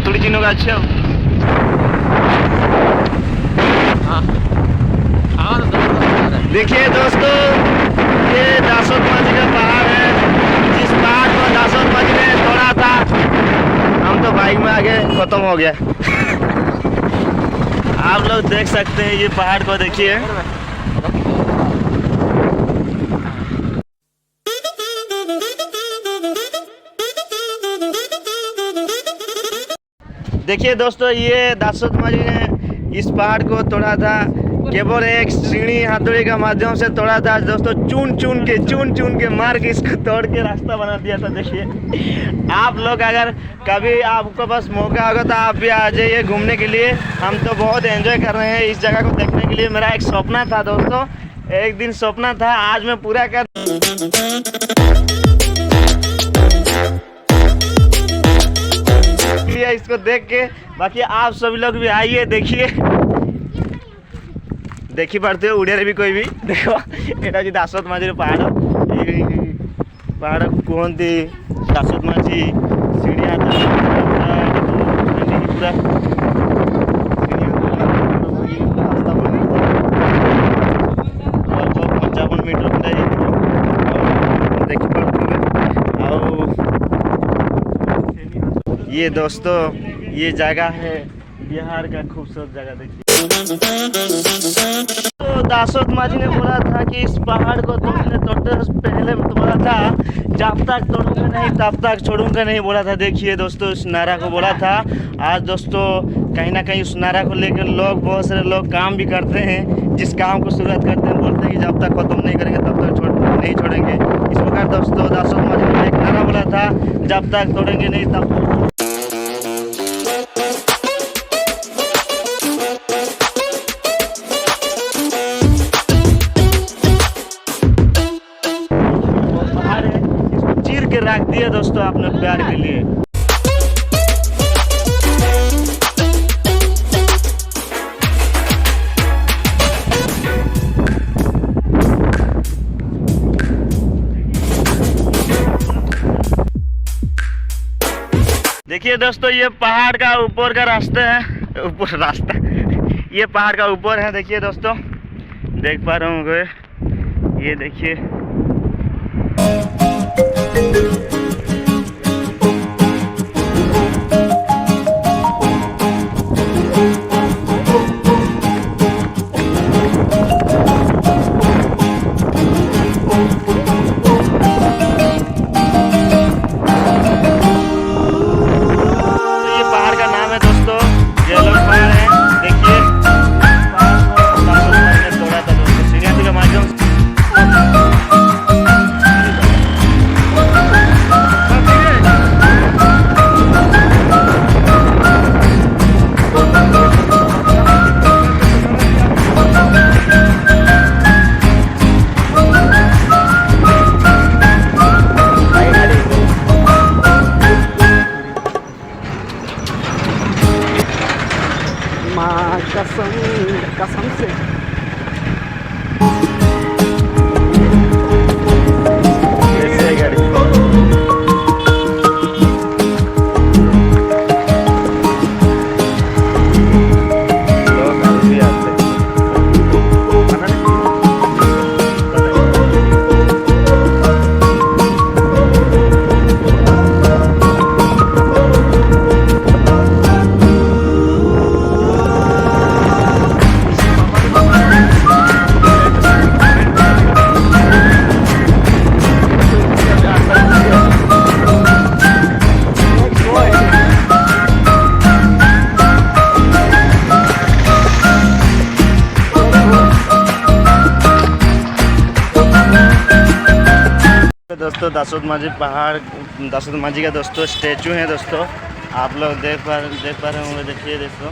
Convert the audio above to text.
हाथुड़ी चिन्ह का अच्छे देखिए दोस्तों, ये दासोद माझी का पहाड़ है। जिस पहाड़ को दासोद माझी ने तोड़ा था, हम तो बाइक में आगे खत्म हो गया। आप लोग देख सकते हैं, ये पहाड़ को देखिए। देखिए दोस्तों, ये दासोद माझी ने इस पहाड़ को तोड़ा था, केवल एक सीढ़ी हाथुड़ी का माध्यम से तोड़ा था दोस्तों। चुन चुन के मार के इसको तोड़ के रास्ता बना दिया था। देखिए, आप लोग अगर कभी आपको बस मौका होगा तो आप भी आ जाइए घूमने के लिए। हम तो बहुत एंजॉय कर रहे हैं इस जगह को देखने के लिए। मेरा एक सपना था दोस्तों, एक दिन सपना था, आज मैं पूरा कर इसको देख के। बाकी आप सभी लोग भी आइए, देखी पारते हो उड़े भी कोई भी देखो। এটা যে দাসোদ মাঝির পাহাড়, এই পাহাড় কুহନ୍ତି দাসোদ মাঝি সিঁড়ি হাত पूरा 55 मीटर देखी पारते। ये दोस्तों, ये जगह है बिहार का खूबसूरत जगह। देखिए, तो दासोद माझी ने बोला था कि इस पहाड़ को तोड़ते पहले बोला था, जब तक तोड़ूंगा नहीं तब तक छोड़ूंगा नहीं बोला था। देखिए दोस्तों, उस नारा को बोला था। आज दोस्तों कहीं ना कहीं उस नारा को लेकर बहुत सारे लोग काम भी करते हैं। जिस काम को शुरुआत करते हैं बोलते हैं कि जब तक खत्म नहीं करेंगे तब तक नहीं छोड़ेंगे। इस प्रकार दोस्तों दासोद माझी ने एक नारा बोला था, जब तक तोड़ेंगे नहीं तब के रख दिया दोस्तों अपने प्यार के लिए। देखिए दोस्तों, ये पहाड़ का ऊपर का रास्ता है, ये पहाड़ का ऊपर है। देखिए दोस्तों, देख पा रहे होंगे, ये देखिए। कसम से दोस्तों दासोद माझी पहाड़, दासोद माझी का दोस्तों स्टैचू है दोस्तों। आप लोग देख पा रहे होंगे। देखिए दोस्तों,